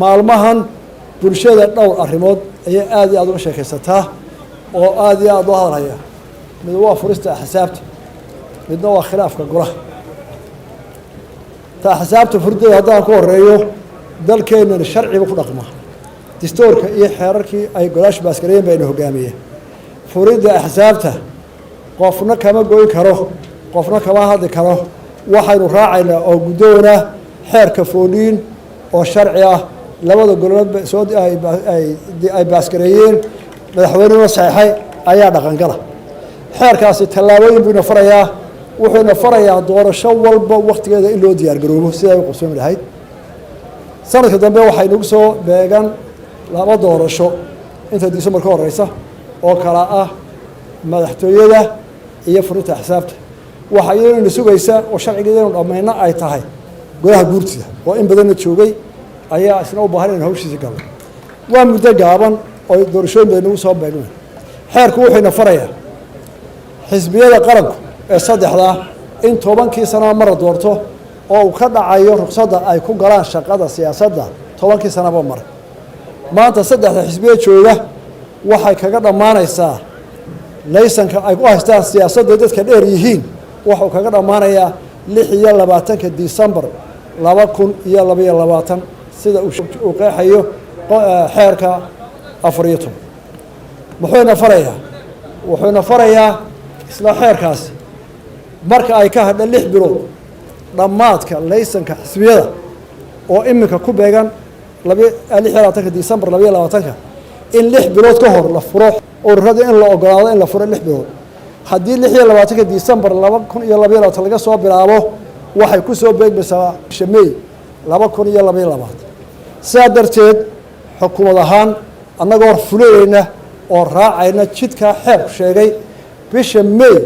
maalmahan bulshada dhowr arrimood ayay aad iyo aad uga sheekaysataa oo aad iyo aad loo hadlaya mid waa furista axsaabta midna waa khilaafka golaha ta axsaabta furdeeda haddaan ku horeeyo dalkeennan sharciga ku dhaqma dastuurka iyo xeerarkii ay golaasha baaskareeyeen bayna hogaamiyeen furidda axsaabta qofna kama goyn karo qofna kama hadli karo waxaynu raacaynaa oo guddoona xeerka fooliin oo sharci ah labada golood soo ay baaskareeyeen madaxweynuhu saxeexay ayaa dhaqangala xeerkaasi tallaabooyin buu ina farayaa wuxuu ina farayaa doorasho walba waqtigeeda in loo diyaar garoobo sida ay qabsoon lahayd sanadka dambe waxay nagu soo beegan laba doorasho inta Disembar ka horeysa oo kala ah madaxtooyada iyo furinta axsaabta waxa iyadoo sugaysa oo sharcigeedu dhamayna ay tahay golaha guurtida oo in badan joogay ayaa isna u baahan in hawshiisa galo waa muddo gaaban oo doorashooyin bay nagu soo beegan xeerku wuxuu ina farayaa xisbiyada qaranku ee saddexda in 10 sano mar doorto oo uu ka dhacayo ruqsadda ay ku galaan shaqada siyaasadda 10 sano mar maanta saddexda xisbiye jooga waxay kaga dhamaanaysaa laysanka ay ku haystaan siyaasadda dadka dheer yihiin wuxuu kaga dhamaanayaa 26 Disembar 2022 sida uu qeexayo xeerka 14 wuxuuna farayaa isla xeerkaas marka ay ka hadha 6 bilood dhamaadka laysanka xisbiyada oo iminka ku beegan 26 Disembar 2022 in 6 bilood ka hor la furo ururada in la ogolaado in la furo 6 bilood haddii 26 Disembar 2022 laga soo bilaabo waxay ku soo beegmaysaa May 2022 sidaa darteed xukuumad ahaan annagoo fulayna oo raacayna jidka xeerku sheegay bisha May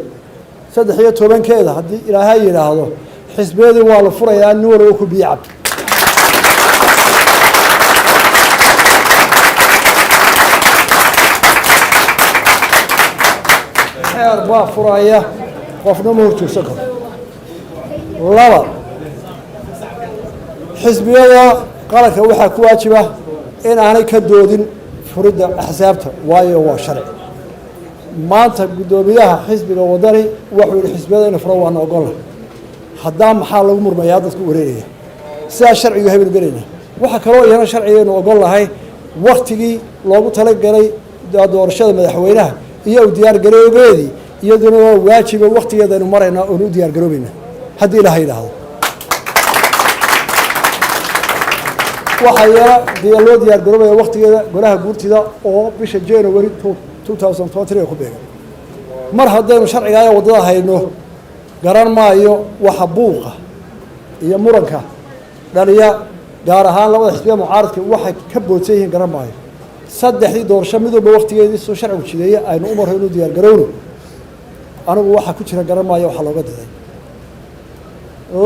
13 haddii ilaahay yiraahdo xisbiyadii waa la furayaa nin walba ku biicab xeer baa furaya qofna ma horjoogsan karo laba xisbiyada qaranka waxaa ku waajiba in aanay ka doodin furidda axsaabta waayo waa sharci maanta guddoomiyaha xisbiga wadani wuxuu yidhi xisbiyada in furo waan ogol haddaan maxaa lagu murmayaa dadku wareeraya sidaa sharcigu habeen galayna waxa kaloo iyana sharcigeenu ogol lahay waqtigii loogu talagalay doorashada madaxweynaha iyo diyaar garoobeedii iyaduna waa waajiba waqtigeedanu maraynaa oo diyaar garoobayna haddii ilaahay yiraahdo waxa loo diyaar garoobaya waqtigeeda golaha guurtida oo bisha January 2023 ku beegan mar haddaynu sharciga ay wadada hayno garan maayo waxa buuqa iyo muranka dhaliya gaar ahaan labada xisbiye mucaaradka waxay ka boodsan yihiin garan maayo saddexdii doorasho midba waqtigeedii soo sharcigu jideeyay aynu u marayno diyaar garowno anigu waxa ku jira garan maayo waxa looga diday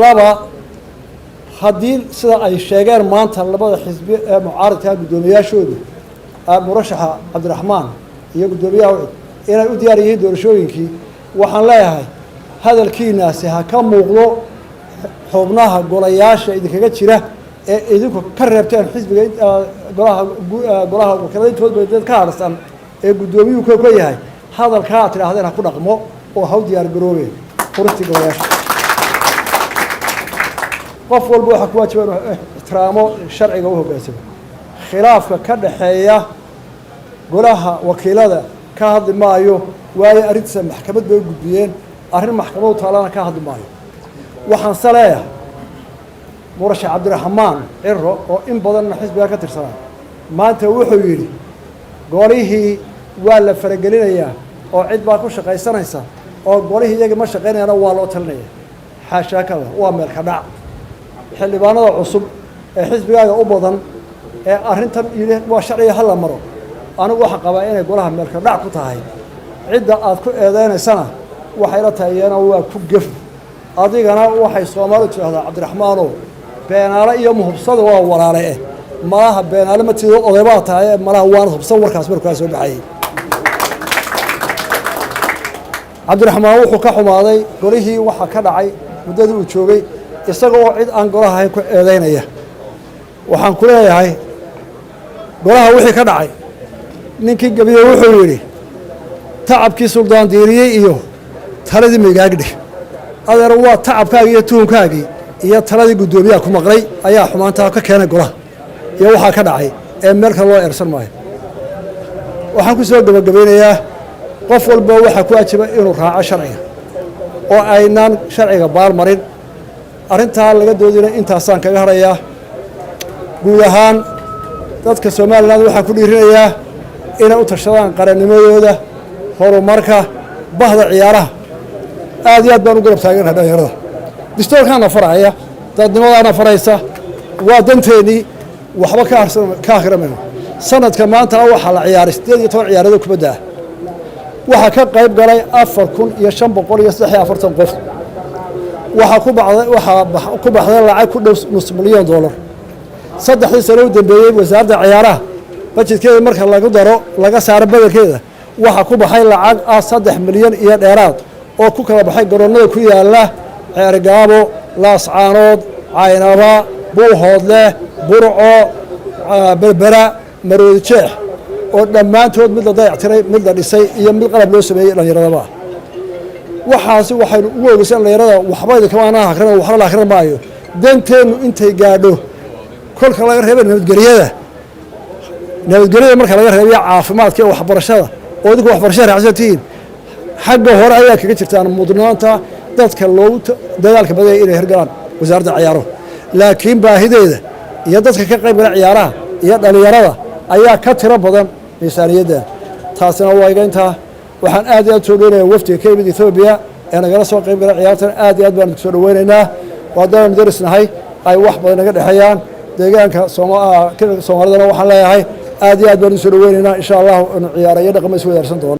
laba haddii sida ay sheegeen maanta labada xisbi ee mucaaradka guddoomiyaashooda murashaxa Cabdiraxmaan iyo guddoomiyaha inay u diyaar yihiin doorashooyinkii waxaan leeyahay hadalkiinaasi ha ka muuqdo xubnaha golayaasha idinkaga jira ee idinku ka reebteen xisbiga golaha wakiilada dad ka harsan ee guddoomiyuhu ka yahay hadalka aad tirahdeen ha ku dhaqmo oo ha u diyaar garoobeen furista golayaasha qof walba waxa ku waajiba inuu ixtiraamo sharciga u hoggaansamo khilaafka ka dhaxeeya golaha wakiilada ka hadli maayo waayo arrinta maxkamad bay u gudbiyeen arrin maxkamadu taalana ka hadli maayo waxaan saleeyahay murashax Cabdiraxmaan Cirro oo in badan xisbiga ka tirsanaa maanta wuxuu yidhi golihii waa la faragelinayaa oo cid baa ku shaqaysanaysa oo golihii iyaga ma shaqaynayana waa loo talinayaa xaashaakada waa meel ka dhac xildhibaanada cusub ee xisbigaaga u badan ee arrintan yidhi waa sharciga hal la maro anigu waxaan qabaa inay golaha meel ka dhac ku tahay cidda aad ku eedeynaysana waxay la taayeen waa ku gaf adigana waxay Soomaalidu tiraahdaa Cabdiraxmaanow beenaale iyo muhubsada waa walaale malaha beenaale ma tido odaybaa tahay malaha waan hubsan warkaas markaa soo baxay Cabdiraxmaan wuxuu ka xumaaday golihii waxa ka dhacay muddadii uu joogay isagoo cid aan golaha ahayn ku eedeynaya waxaan ku leeyahay golaha wixii ka dhacay ninkii gabiye wuxuu yidhi tacabkii suldaan diiriyey iyo taladii migaagdhig adeer waa tacabkaagii iyo tuhunkaagii iyo taladii guddoomiyaha ku maqlay ayaa xumaantaa ka keenay golaha iyo waxaa ka dhacay ee meel kale loo eersan maayo waxaan ku soo gabagabaynayaa qof walba waxaa ku ajiba inuu raaco sharciga oo aynaan sharciga baarmarin arrintaa laga doodina intaasaan kaga hadhayaa guud ahaan dadka somalilan waxaan ku dhiirinayaa inay u tashadaan qarannimadooda horumarka bahda ciyaaraha aad iyo aad baan u garab taagannahay dhalinyarada distoorkaana faraya dadnimadaana faraysa waa danteennii waxba ka akhrimayno sanadka maantana waxaa la ciyaaray 18 ciyaarado kubadda ah waxaa ka qayb galay 4,543 qof waxaa ku baxday lacag ku dhow nus milyan dollar saddexdii sano u dambeeyey wasaaradda ciyaaraha bajedkeeda marka lagu daro laga saaro badelkeeda waxaa ku baxay lacag 3 milyan iyo dheeraad oo ku kala baxay garoonnada ku yaala Ceergaabo Laascaanood Caynaba Buuhoodle Burco Berbera Maroodi Jeex oo dhammaantood mid la dayactiray mid la dhisay iyo mid qalab loo sameeyey dhalinyarada waxaasi waxaynu ugu ogeysan dhalinyarada waxba kama aan akhrin waxba la akhrin maayo danteenu intay gaadho kolka laga reebo nabadgelyada marka laga reebo caafimaadka iyo waxbarashada oo dadku waxbarashada raacsantiin xagga hore ayaa kaga jirtaan mudnaanta dadka loogu dadaalka badan inay hirgalaan wasaaradda ciyaaro laakiin baahideeda iyo dadka ka qayb gala ciyaaraha iyo dhalinyarada ayaa ka tiro badan miisaaniyadda taasina waa iga intaa waxaan aad iyo aad soo dhaweynayaa wafdiga ka yimid Ethiopia ee nagala soo qayb gala ciyaartan aad iyo aad baan soo dhaweynaynaa waadaan darisnahay ay wax badan naga dhaxayaan deegaanka Soomaalidana waxaan leeyahay aad iyo aad baan soo dhaweynaynaa insha Allah in ciyaarayo dhaqamo isku wadaarsan doona